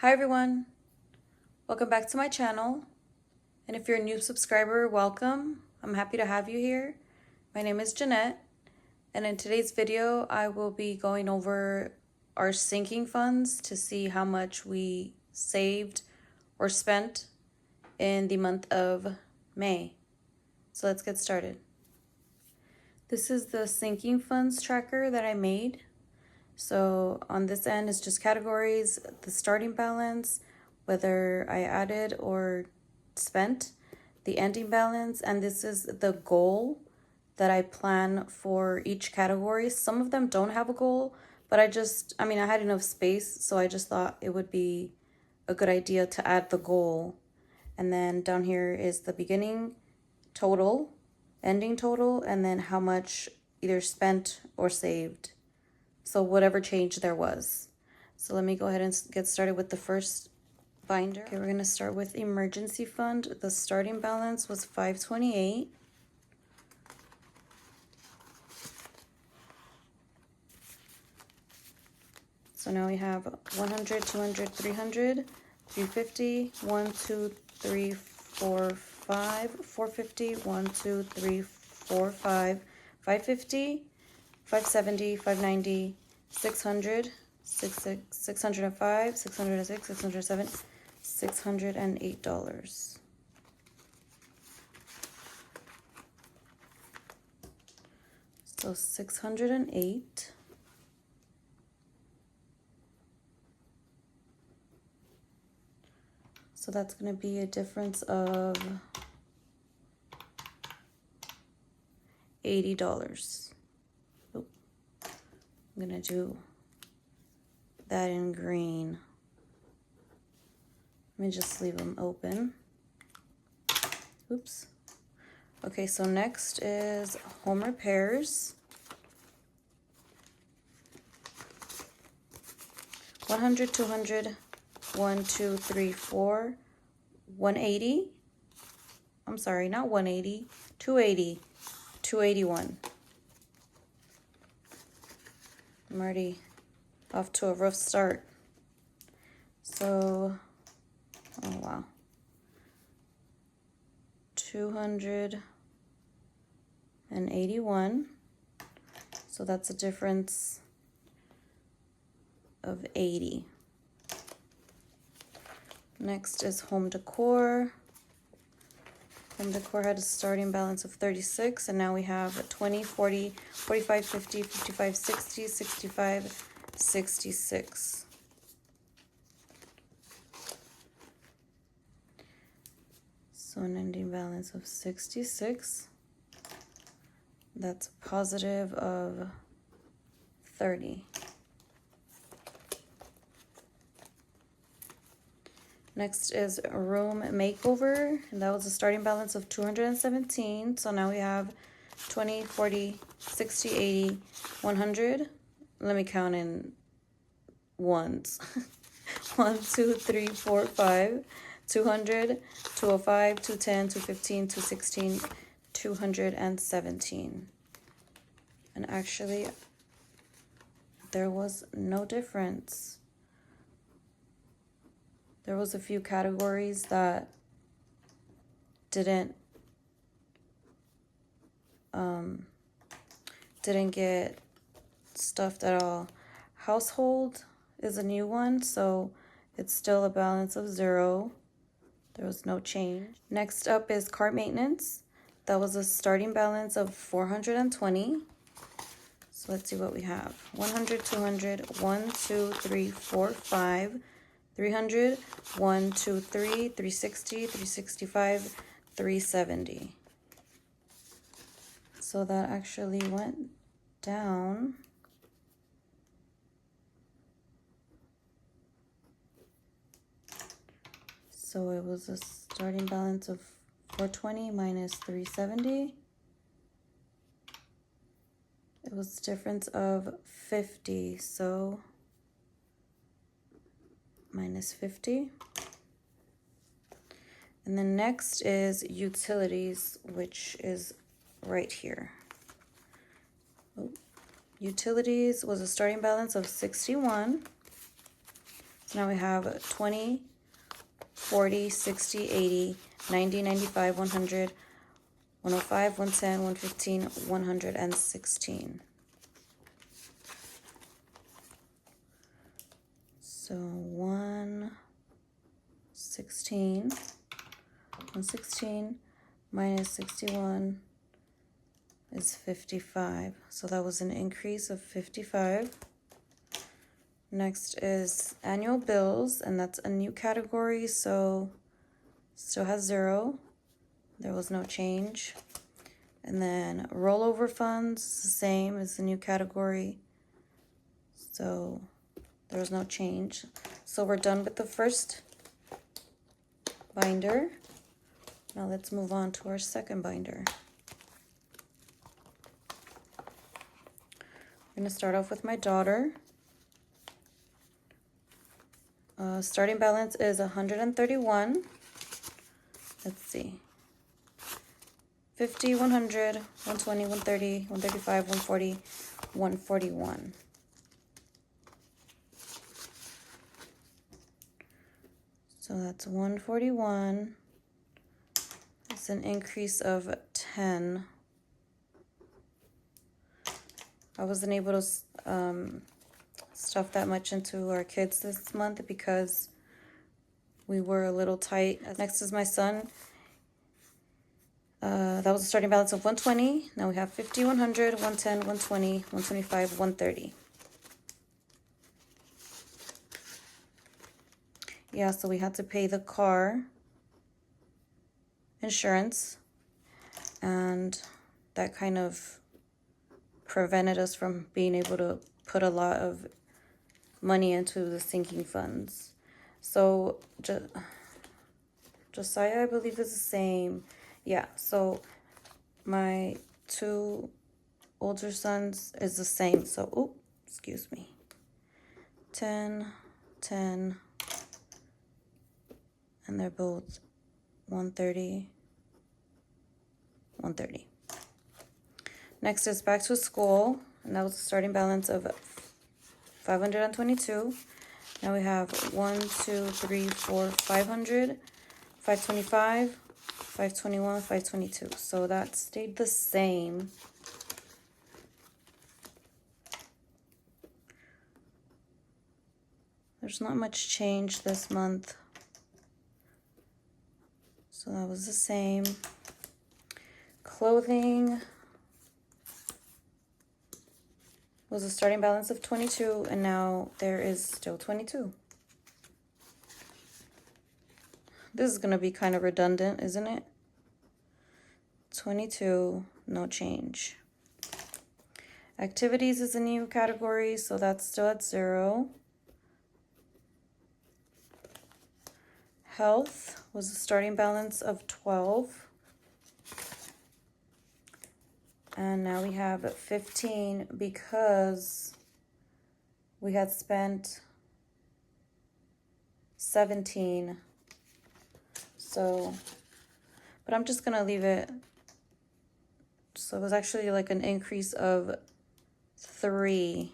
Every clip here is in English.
Hi everyone, welcome back to my channel, and if you're a new subscriber, welcome. I'm happy to have you here. My name is Jeanette, and in today's video I will be going over our sinking funds to see how much we saved or spent in the month of May. So let's get started. This is the sinking funds tracker that I made. So on this end is just categories, the starting balance, whether I added or spent, the ending balance, and this is the goal that I plan for each category. Some of them don't have a goal, but I had enough space, so I just thought it would be a good idea to add the goal. And then down here is the beginning total, ending total, and then how much either spent or saved. So whatever change there was. So let me go ahead and get started with the first binder. Okay, we're gonna start with emergency fund. The starting balance was $528. So now we have 100, 200, 300, 350, 1, 2, 3, 4, 5, 450, 1, 2, 3, 4, 5, 550, 570, 590, 600, 605, 606, 607, $608. So 608. So that's going to be a difference of $80. I'm going to do that in green. Let me just leave them open. Oops. Okay, so next is home repairs. 100, 200, 1, 2, 3, 4, 180. I'm sorry, not 180, 280, 281. I'm already off to a rough start. So, oh wow. 281. So that's a difference of 80. Next is home decor. Home decor had a starting balance of 36, and now we have 20, 40, 45, 50, 55, 60, 65, 66. So an ending balance of 66. That's a positive of 30. Next is a room makeover, and that was a starting balance of 217. So now we have 20, 40, 60, 80, 100. Let me count in ones. 1, 2, 3, 4, 5, 200, 205, 210, 215, 216, 217. And actually, there was no difference. There was a few categories that didn't get stuffed at all. Household is a new one, so it's still a balance of 0. There was no change. Next up is car maintenance. That was a starting balance of 420. So let's see what we have. 100, 200, 1, 2, 3, 4, 5, 300, 1, 2, 3, 360, 365, 370. So that actually went down. So it was a starting balance of 420 minus 370. It was a difference of 50, so minus 50. And then next is utilities, which is right here. Utilities was a starting balance of 61. So now we have 20, 40, 60, 80, 90, 95, 100, 105, 110, 115, 116. So 116 minus 61 is 55. So that was an increase of 55. Next is annual bills, and that's a new category, so still has 0. There was no change. And then rollover funds, the same as the new category, so there was no change. So we're done with the first binder. Now let's move on to our second binder. I'm going to start off with my daughter. Starting balance is 131. Let's see. 50, 100, 120, 130, 135, 140, 141. So that's 141. It's an increase of 10. I wasn't able to stuff that much into our kids this month because we were a little tight. Next is my son. That was a starting balance of 120. Now we have 50, 100, 110, 120, 125, 130. Yeah, so we had to pay the car insurance, and that kind of prevented us from being able to put a lot of money into the sinking funds. So Josiah, I believe, is the same. Yeah, so my 2 older sons is the same. So, excuse me. 10, 10, and they're both 130, 130. Next is back to school, and that was a starting balance of 522. Now we have 1, 2, 3, 4, 500, 525, 521, 522. So that stayed the same. There's not much change this month. So that was the same. Clothing was a starting balance of 22, and now there is still 22. This is going to be kind of redundant, isn't it? 22, no change. Activities is a new category, so that's still at 0. Health was a starting balance of 12. And now we have 15 because we had spent 17. So, but I'm just gonna leave it. So it was actually like an increase of 3.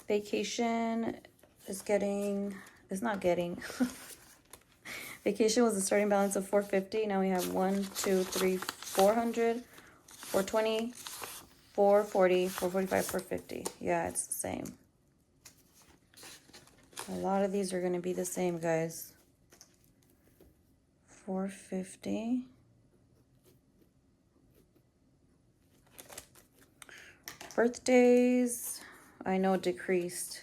Vacation is not getting. Vacation was a starting balance of 450. Now we have 1, 2, 3, 400, 420, 440, 445, 450. Yeah, it's the same. A lot of these are going to be the same, guys. 450. Birthdays, I know, decreased.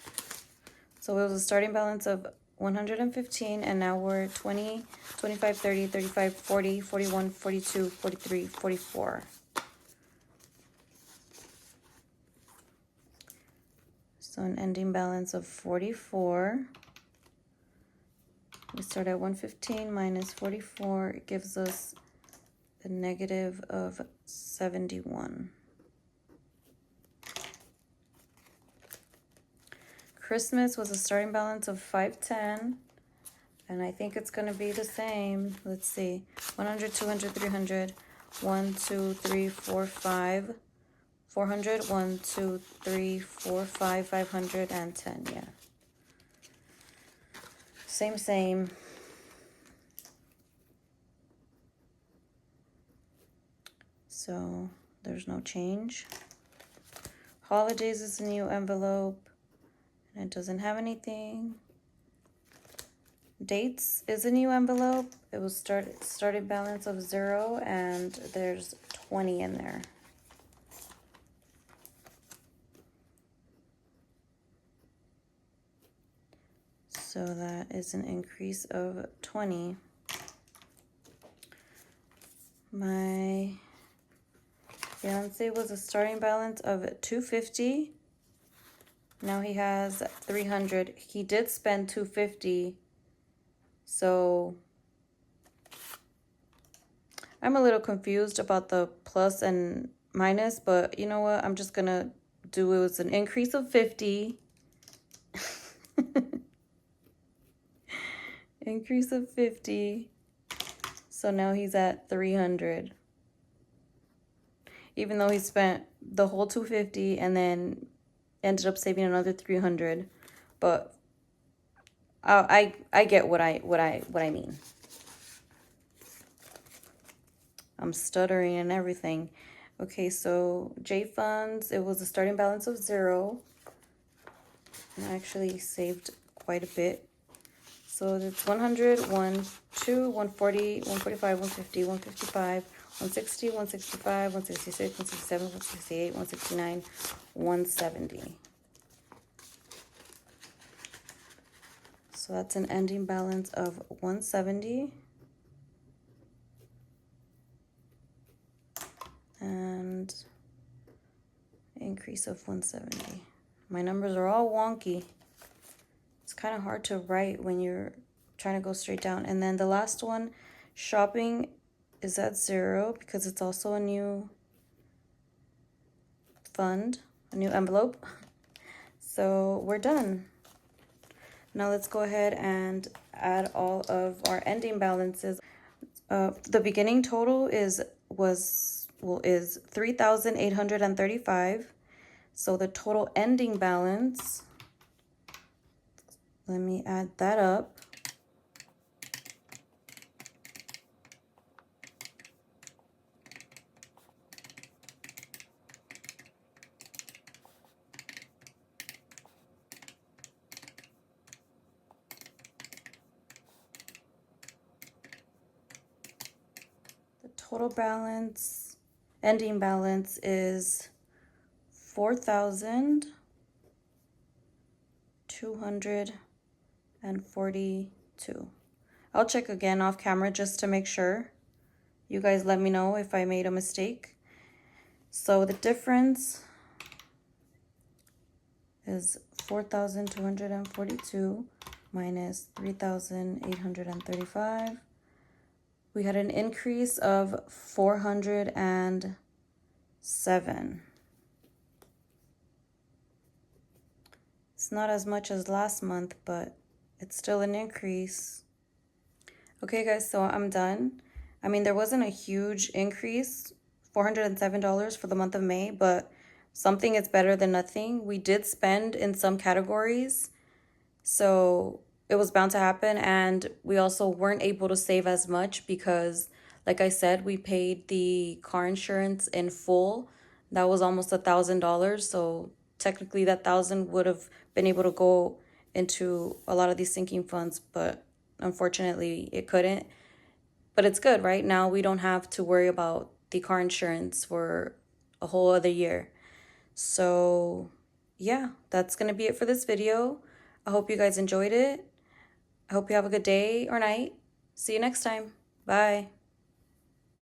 So it was a starting balance of 115, and now we're 20, 25, 30, 35, 40, 41, 42, 43, 44. So an ending balance of 44. We start at 115 minus 44. It gives us a negative of 71. Christmas was a starting balance of 510. And I think it's going to be the same. Let's see. 100, 200, 300. 1, 2, 3, 4, 5. 400. 1, 2, 3, 4, 5. 500 and 10. Yeah. Same, same. So there's no change. Holidays is a new envelope. And it doesn't have anything. Dates is a new envelope. It was starting balance of 0 and there's 20 in there. So that is an increase of 20. My fiance was a starting balance of 250. Now he has 300. He did spend 250. So I'm a little confused about the plus and minus, but you know what? I'm just gonna do it was an increase of 50. Increase of 50. So now he's at 300. Even though he spent the whole 250 and then ended up saving another 300. But I get what I mean. I'm stuttering and everything. Okay, so J funds, it was a starting balance of 0. And I actually saved quite a bit. So it's 100, 1, 2, 140, 145, 150, 155, 160, 165, 166, 167, 168, 169, 170. So that's an ending balance of 170. And increase of 170. My numbers are all wonky. It's kind of hard to write when you're trying to go straight down. And then the last one, shopping, is at 0 because it's also a new fund, a new envelope. So we're done. Now let's go ahead and add all of our ending balances. The beginning total is 3,835. So the total ending balance, let me add that up. The total balance, ending balance is 4,242. I'll check again off camera just to make sure. You guys let me know if I made a mistake. So the difference is 4,242 minus 3,835. We had an increase of 407. It's not as much as last month, but it's still an increase. Okay, guys, so I'm done. I mean, there wasn't a huge increase, $407 for the month of May, but something is better than nothing. We did spend in some categories, so it was bound to happen. And we also weren't able to save as much because, like I said, we paid the car insurance in full. That was almost $1,000. So technically that 1,000 would have been able to go into a lot of these sinking funds, but unfortunately it couldn't. But it's good, right? Now we don't have to worry about the car insurance for a whole other year. So yeah, that's going to be it for this video. I hope you guys enjoyed it. I hope you have a good day or night. See you next time. Bye.